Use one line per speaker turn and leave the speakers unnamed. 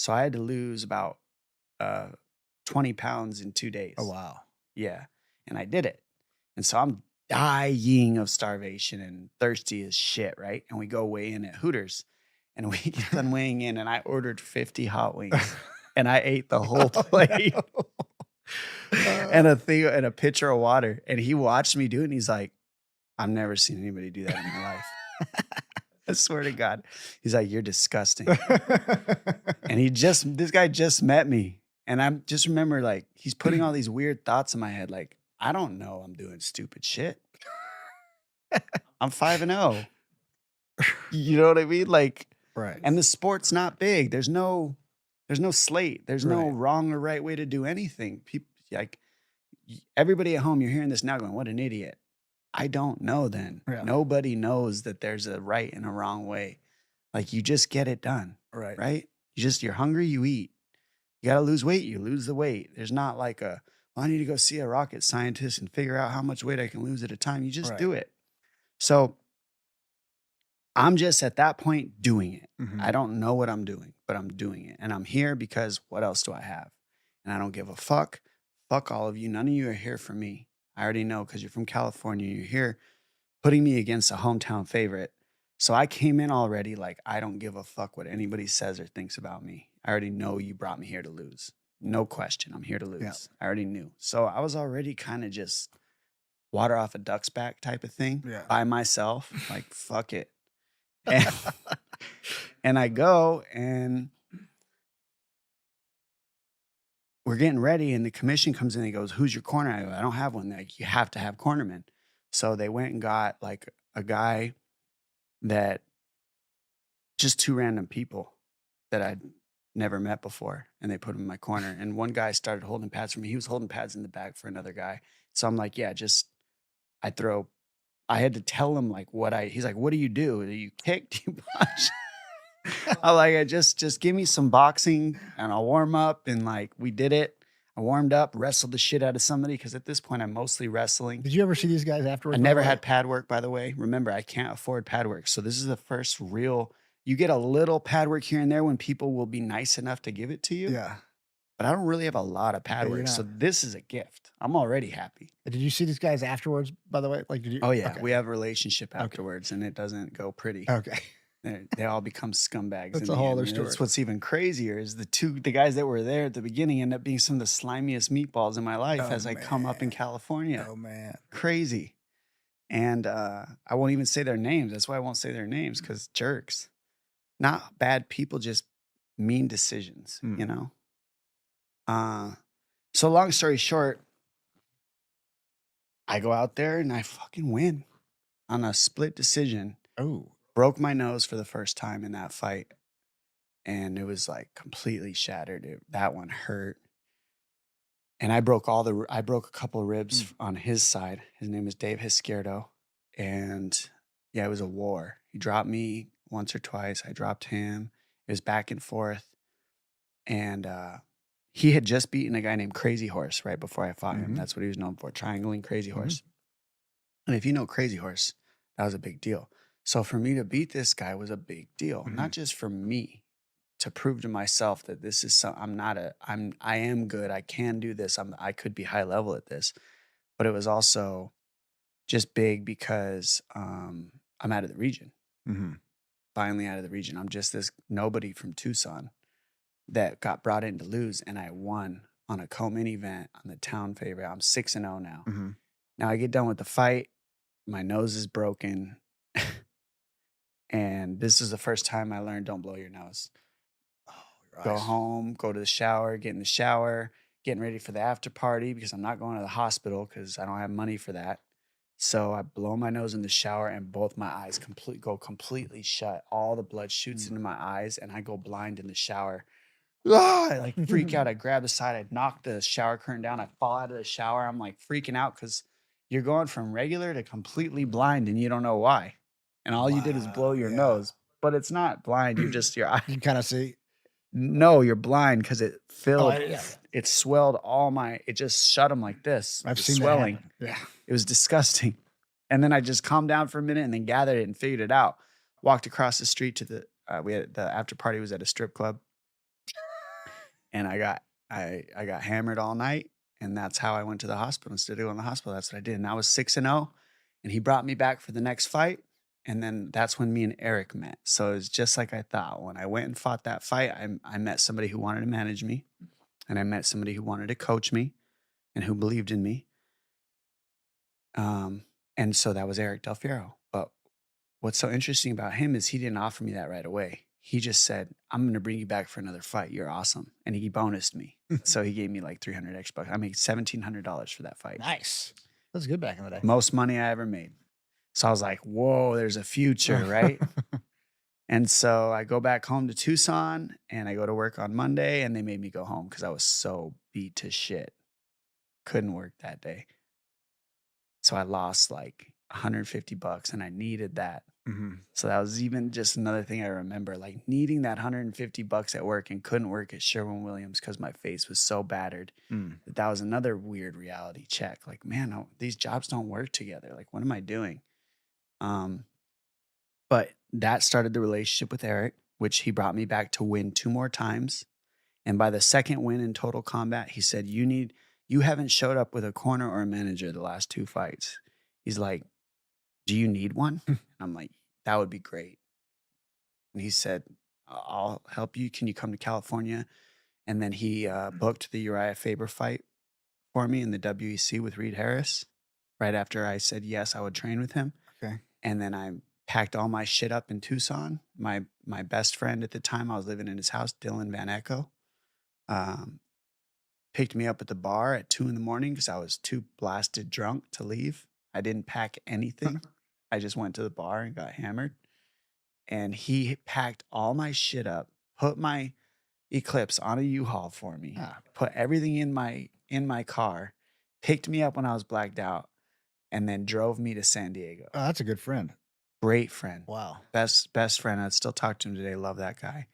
So I had to lose about 20 pounds in 2 days.
Oh, wow.
Yeah. And I did it. And so I'm dying of starvation and thirsty as shit, right? And we go weigh in at Hooters and we get done weighing in and I ordered 50 hot wings and I ate the whole plate and a thing and a pitcher of water. And he watched me do it and he's like, I've never seen anybody do that in my life. I swear to God. He's like, you're disgusting. And this guy just met me. And I'm just remember like, he's putting all these weird thoughts in my head. Like, I don't know I'm doing stupid shit. I'm 5-0. You know what I mean? Like,
Right.
and the sport's not big. There's no slate. There's no
Right.
wrong or right way to do anything. People like everybody at home, you're hearing this now going, what an idiot. I don't know then.
Yeah.
Nobody knows that there's a right and a wrong way. Like you just get it done.
Right.
Right? You're hungry, you eat. You got to lose weight, you lose the weight. There's not like well, I need to go see a rocket scientist and figure out how much weight I can lose at a time. You just do it. So I'm just at that point doing it.
Mhm.
I don't know what I'm doing, but I'm doing it. And I'm here because what else do I have? And I don't give a fuck. Fuck all of you. None of you are here for me. I already know because you're from California. You're here putting me against a hometown favorite. So I came in already like, I don't give a fuck what anybody says or thinks about me. I already know you brought me here to lose. No question. I'm here to lose.
Yeah.
I already knew. So I was already kind of just water off a duck's back type of thing by myself. Like, fuck it. And I go and we're getting ready and the commission comes in and he goes, who's your corner? I go, I don't have one. They're like, you have to have cornermen. So they went and got like a guy that just two random people that I'd never met before. And they put him in my corner. And one guy started holding pads for me. He was holding pads in the back for another guy. So I'm like, yeah, I had to tell him like he's like, what do? Do you kick? Do you punch? I'm like, just give me some boxing and I'll warm up. And like, we did it. I warmed up, wrestled the shit out of somebody. Cause at this point I'm mostly wrestling.
Did you ever see these guys afterwards?
I never had pad work, by the way. Remember, I can't afford pad work. So this is the first you get a little pad work here and there when people will be nice enough to give it to you.
Yeah.
But I don't really have a lot of pad work. So this is a gift. I'm already happy.
Did you see these guys afterwards, by the way? Like, did you?
Oh yeah. Okay. We have a relationship afterwards and it doesn't go pretty.
Okay.
They all become scumbags.
That's a whole other story.
That's what's even crazier is the guys that were there at the beginning end up being some of the slimiest meatballs in my life as I come up in California.
Oh man.
Crazy. And I won't even say their names. That's why I won't say their names because jerks. Not bad people, just mean decisions, you know? So long story short, I go out there and I fucking win on a split decision.
Oh.
Broke my nose for the first time in that fight. And it was like completely shattered. That one hurt. And I broke a couple ribs on his side. His name is Dave Hiscierdo. And yeah, it was a war. He dropped me once or twice. I dropped him. It was back and forth. And he had just beaten a guy named Crazy Horse right before I fought him. That's what he was known for, triangling Crazy Horse. And if you know Crazy Horse, that was a big deal. So for me to beat this guy was a big deal, not just for me, to prove to myself that this is I am good. I can do this. I could be high level at this, but it was also just big because I'm out of the region. Finally out of the region. I'm just this nobody from Tucson that got brought in to lose, and I won on a co-main event on the town favorite. I'm 6-0 now. Now I get done with the fight. My nose is broken. And this is the first time I learned don't blow your nose. Go home, go to the shower, get in the shower, getting ready for the after party because I'm not going to the hospital because I don't have money for that. So I blow my nose in the shower and both my eyes go completely shut. All the blood shoots into my eyes and I go blind in the shower. I like freak out. I grab the side. I knock the shower curtain down. I fall out of the shower. I'm like freaking out because you're going from regular to completely blind and you don't know why. And all you did is blow your nose, but it's not blind. You're just your eye.
You can kind of see.
No, you're blind because it filled. It swelled it just shut them like this.
I've seen
swelling.
That happen. Yeah.
It was disgusting. And then I just calmed down for a minute and then gathered it and figured it out. Walked across the street to the after party was at a strip club. and I got hammered all night, and that's how I went to the hospital. Instead of going to the hospital, that's what I did. And I was 6-0, and he brought me back for the next fight. And then that's when me and Eric met. So it was just like I thought. When I went and fought that fight, I met somebody who wanted to manage me, and I met somebody who wanted to coach me and who believed in me. And so that was Eric Del Fiero. But what's so interesting about him is he didn't offer me that right away. He just said, "I'm going to bring you back for another fight. You're awesome." And he bonused me. So he gave me like 300 extra bucks. I made $1,700 for that fight.
Nice. That's good back in the day.
Most money I ever made. So I was like, whoa, there's a future, right? And so I go back home to Tucson, and I go to work on Monday, and they made me go home because I was so beat to shit. Couldn't work that day. So I lost like 150 bucks, and I needed that. So that was even just another thing I remember, like needing that 150 bucks at work, and couldn't work at Sherwin-Williams because my face was so battered. That was another weird reality check. Like, man, these jobs don't work together. Like, what am I doing? But that started the relationship with Eric, which he brought me back to win 2 more times. And by the second win in Total Combat, he said, you haven't showed up with a corner or a manager the last 2 fights. He's like, do you need one? And I'm like, that would be great. And he said, I'll help you. Can you come to California? And then he booked the Uriah Faber fight for me in the WEC with Reed Harris. Right after I said yes, I would train with him.
Okay.
And then I packed all my shit up in Tucson. My best friend at the time, I was living in his house, Dylan Van Echo, picked me up at the bar at 2 a.m. because I was too blasted drunk to leave. I didn't pack anything. I just went to the bar and got hammered. And he packed all my shit up, put my Eclipse on a U-Haul for me, put everything in my car, picked me up when I was blacked out, and then drove me to San Diego.
Oh, that's a good friend.
Great friend.
Wow.
Best friend. I'd still talk to him today. Love that guy.